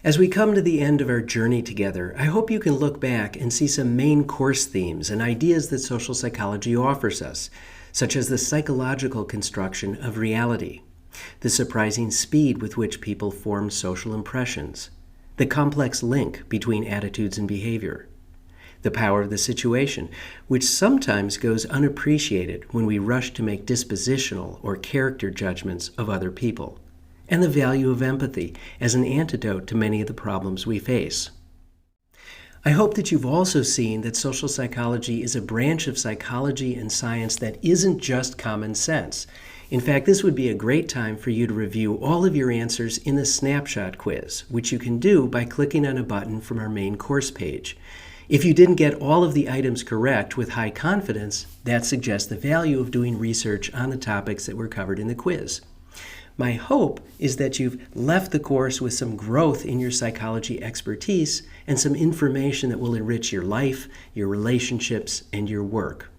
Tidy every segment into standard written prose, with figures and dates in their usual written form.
As we come to the end of our journey together, I hope you can look back and see some main course themes and ideas that social psychology offers us, such as the psychological construction of reality, the surprising speed with which people form social impressions, the complex link between attitudes and behavior, the power of the situation, which sometimes goes unappreciated when we rush to make dispositional or character judgments of other people, and the value of empathy as an antidote to many of the problems we face. I hope that you've also seen that social psychology is a branch of psychology and science that isn't just common sense. In fact, this would be a great time for you to review all of your answers in the snapshot quiz, which you can do by clicking on a button from our main course page. If you didn't get all of the items correct with high confidence, that suggests the value of doing research on the topics that were covered in the quiz. My hope is that you've left the course with some growth in your psychology expertise and some information that will enrich your life, your relationships, and your work.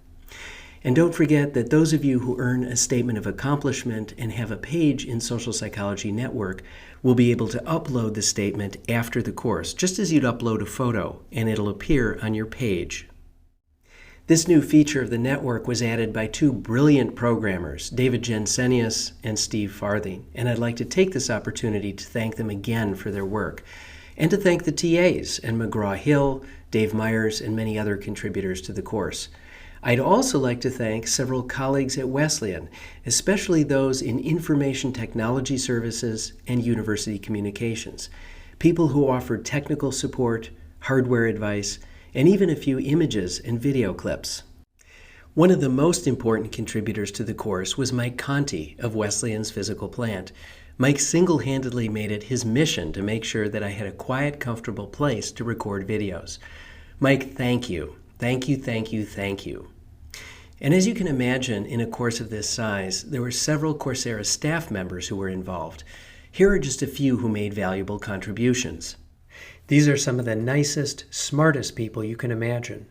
And don't forget that those of you who earn a statement of accomplishment and have a page in Social Psychology Network will be able to upload the statement after the course, just as you'd upload a photo, and it'll appear on your page. This new feature of the network was added by two brilliant programmers, David Jensenius and Steve Farthing, and I'd like to take this opportunity to thank them again for their work, and to thank the TAs and McGraw-Hill, Dave Myers, and many other contributors to the course. I'd also like to thank several colleagues at Wesleyan, especially those in information technology services and university communications, people who offered technical support, hardware advice, and even a few images and video clips. One of the most important contributors to the course was Mike Conti of Wesleyan's physical plant. Mike single-handedly made it his mission to make sure that I had a quiet, comfortable place to record videos. Mike, thank you. Thank you, thank you, thank you. And as you can imagine, in a course of this size, there were several Coursera staff members who were involved. Here are just a few who made valuable contributions. These are some of the nicest, smartest people you can imagine.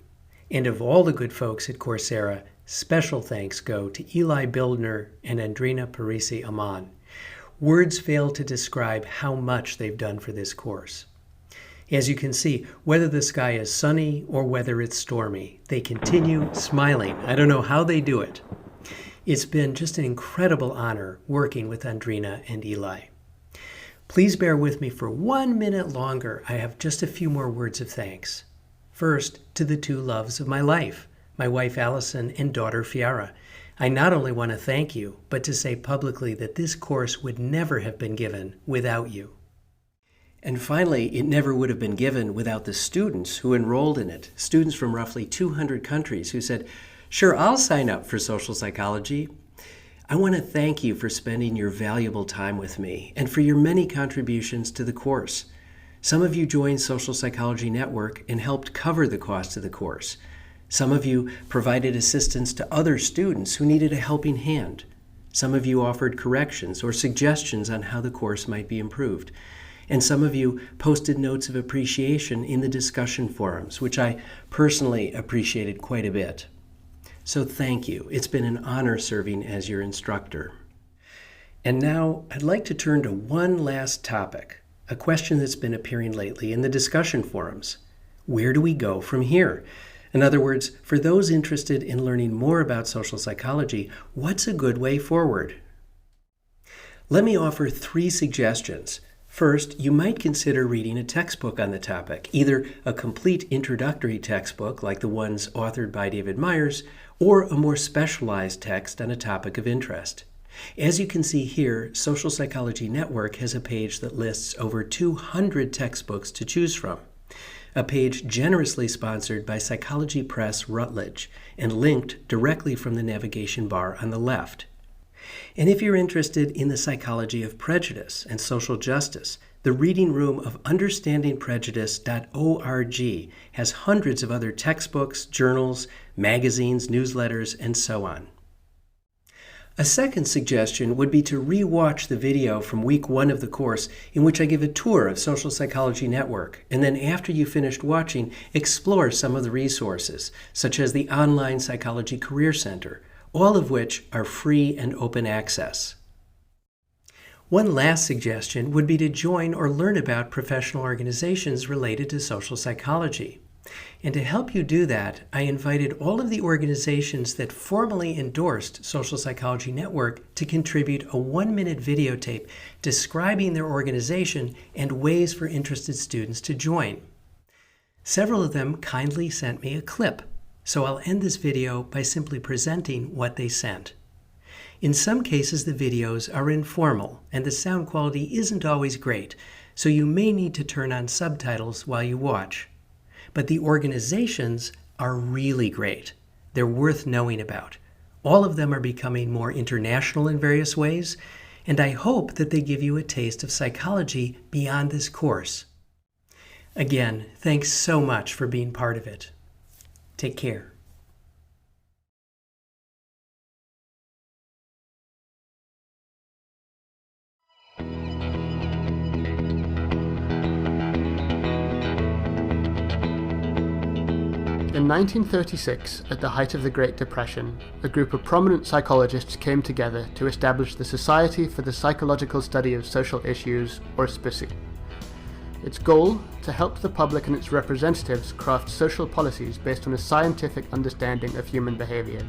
And of all the good folks at Coursera, special thanks go to Eli Bildner and Andrina Parisi Aman. Words fail to describe how much they've done for this course. As you can see, whether the sky is sunny or whether it's stormy, they continue smiling. I don't know how they do it. It's been just an incredible honor working with Andrina and Eli. Please bear with me for 1 minute longer. I have just a few more words of thanks. First, to the two loves of my life, my wife Allison and daughter Fiara. I not only want to thank you, but to say publicly that this course would never have been given without you. And finally, it never would have been given without the students who enrolled in it, students from roughly 200 countries who said, "Sure, I'll sign up for social psychology." I want to thank you for spending your valuable time with me and for your many contributions to the course. Some of you joined Social Psychology Network and helped cover the cost of the course. Some of you provided assistance to other students who needed a helping hand. Some of you offered corrections or suggestions on how the course might be improved. And some of you posted notes of appreciation in the discussion forums, which I personally appreciated quite a bit. So thank you. It's been an honor serving as your instructor. And now I'd like to turn to one last topic, a question that's been appearing lately in the discussion forums. Where do we go from here? In other words, for those interested in learning more about social psychology, what's a good way forward? Let me offer 3 suggestions. First, you might consider reading a textbook on the topic, either a complete introductory textbook like the ones authored by David Myers, or a more specialized text on a topic of interest. As you can see here, Social Psychology Network has a page that lists over 200 textbooks to choose from, a page generously sponsored by Psychology Press Rutledge and linked directly from the navigation bar on the left. And if you're interested in the psychology of prejudice and social justice, the reading room of understandingprejudice.org has hundreds of other textbooks, journals, magazines, newsletters, and so on. A second suggestion would be to re-watch the video from week 1 of the course in which I give a tour of Social Psychology Network, and then after you finished watching, explore some of the resources, such as the Online Psychology Career Center, all of which are free and open access. One last suggestion would be to join or learn about professional organizations related to social psychology. And to help you do that, I invited all of the organizations that formally endorsed Social Psychology Network to contribute a 1-minute videotape describing their organization and ways for interested students to join. Several of them kindly sent me a clip, so I'll end this video by simply presenting what they sent. In some cases, the videos are informal and the sound quality isn't always great, so you may need to turn on subtitles while you watch. But the organizations are really great. They're worth knowing about. All of them are becoming more international in various ways, and I hope that they give you a taste of psychology beyond this course. Again, thanks so much for being part of it. Take care. In 1936, at the height of the Great Depression, a group of prominent psychologists came together to establish the Society for the Psychological Study of Social Issues, or SPSY. Its goal, to help the public and its representatives craft social policies based on a scientific understanding of human behavior.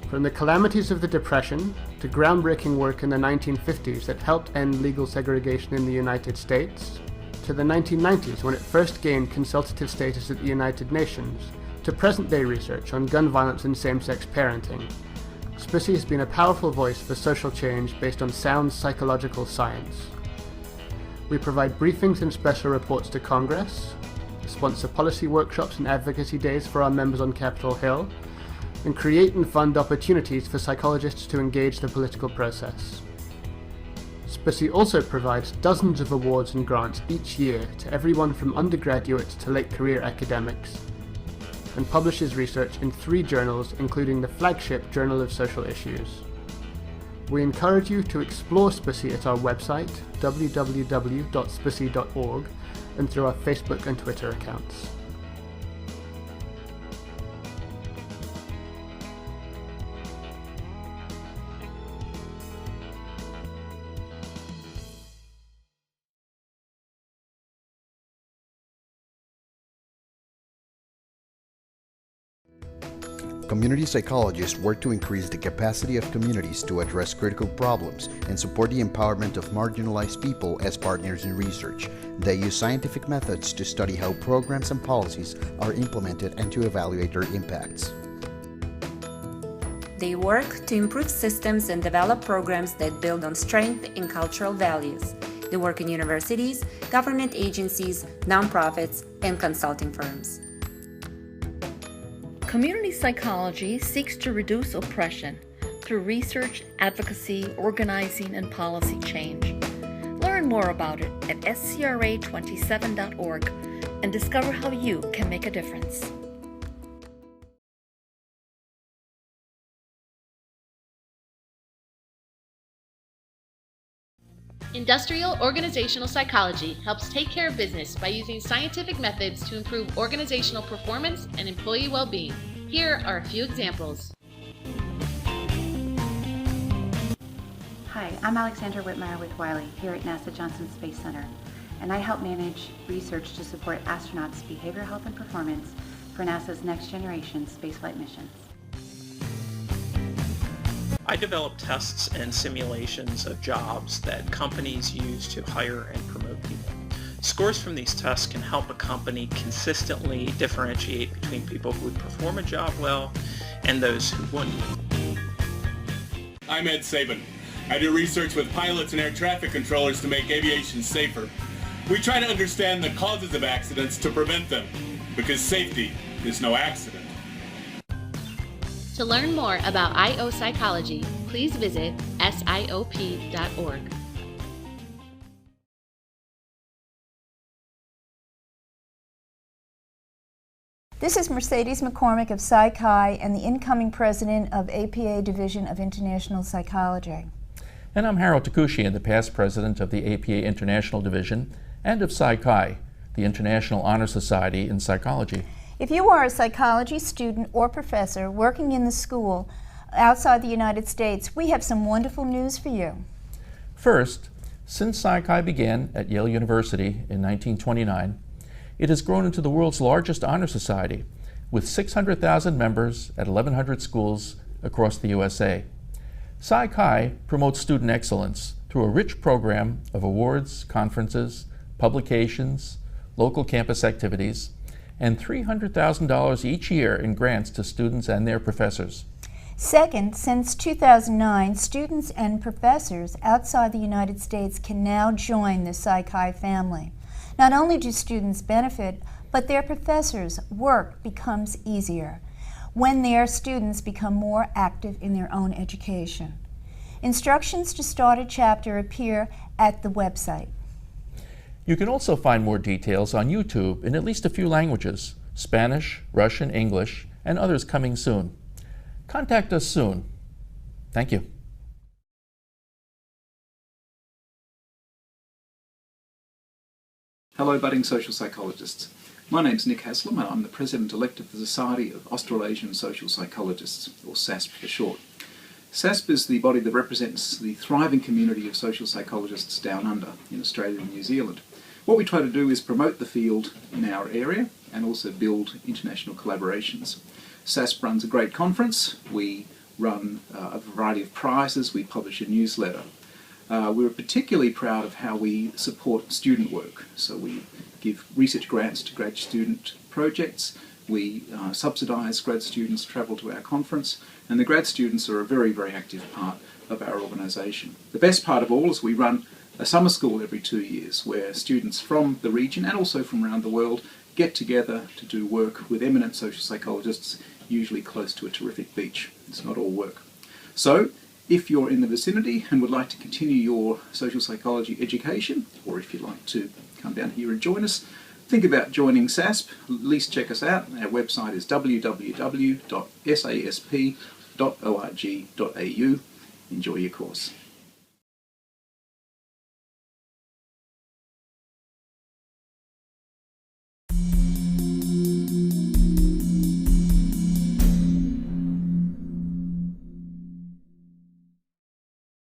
From the calamities of the Depression to groundbreaking work in the 1950s that helped end legal segregation in the United States, to the 1990s when it first gained consultative status at the United Nations, to present-day research on gun violence and same-sex parenting, SPSY has been a powerful voice for social change based on sound psychological science. We provide briefings and special reports to Congress, sponsor policy workshops and advocacy days for our members on Capitol Hill, and create and fund opportunities for psychologists to engage the political process. SPSY also provides dozens of awards and grants each year to everyone from undergraduates to late career academics, and publishes research in 3 journals, including the flagship Journal of Social Issues. We encourage you to explore SPSY at our website, www.spsy.org, and through our Facebook and Twitter accounts. Community psychologists work to increase the capacity of communities to address critical problems and support the empowerment of marginalized people as partners in research. They use scientific methods to study how programs and policies are implemented and to evaluate their impacts. They work to improve systems and develop programs that build on strength and cultural values. They work in universities, government agencies, nonprofits, and consulting firms. Community psychology seeks to reduce oppression through research, advocacy, organizing, and policy change. Learn more about it at scra27.org and discover how you can make a difference. Industrial organizational psychology helps take care of business by using scientific methods to improve organizational performance and employee well-being. Here are a few examples. Hi, I'm Alexandra Whitmire with Wiley here at NASA Johnson Space Center, and I help manage research to support astronauts' behavioral health and performance for NASA's next generation spaceflight missions. I develop tests and simulations of jobs that companies use to hire and promote people. Scores from these tests can help a company consistently differentiate between people who would perform a job well and those who wouldn't. I'm Ed Sabin. I do research with pilots and air traffic controllers to make aviation safer. We try to understand the causes of accidents to prevent them, because safety is no accident. To learn more about IO psychology, please visit siop.org. This is Mercedes McCormick of Sakai and the incoming president of APA Division of International Psychology. And I'm Harold Takushi, the past president of the APA International Division and of Sakai, the International Honor Society in Psychology. If you are a psychology student or professor working in the school outside the United States, we have some wonderful news for you. First, Since Sakai began at Yale University in 1929, it has grown into the world's largest honor society, with 600,000 members at 1,100 schools across the USA. Sakai promotes student excellence through a rich program of awards, conferences, publications, local campus activities, and $300,000 each year in grants to students and their professors. Second, since 2009, students and professors outside the United States can now join the Sakai family. Not only do students benefit, but their professors' work becomes easier when their students become more active in their own education. Instructions to start a chapter appear at the website. You can also find more details on YouTube in at least a few languages: Spanish, Russian, English, and others coming soon. Contact us soon. Thank you. Hello, budding social psychologists. My name's Nick Haslam, and I'm the President-elect of the Society of Australasian Social Psychologists, or SASP for short. SASP is the body that represents the thriving community of social psychologists down under in Australia and New Zealand. What we try to do is promote the field in our area and also build international collaborations. SASP runs a great conference. We run a variety of prizes. We publish a newsletter. We're particularly proud of how we support student work. So we give research grants to grad student projects. We subsidise grad students' travel to our conference, and the grad students are a very, very active part of our organisation. The best part of all is we run a summer school every 2 years where students from the region and also from around the world get together to do work with eminent social psychologists, usually close to a terrific beach. It's not all work. So, if you're in the vicinity and would like to continue your social psychology education, or if you'd like to come down here and join us, think about joining SASP. At least check us out. Our website is www.sasp.org.au. Enjoy your course.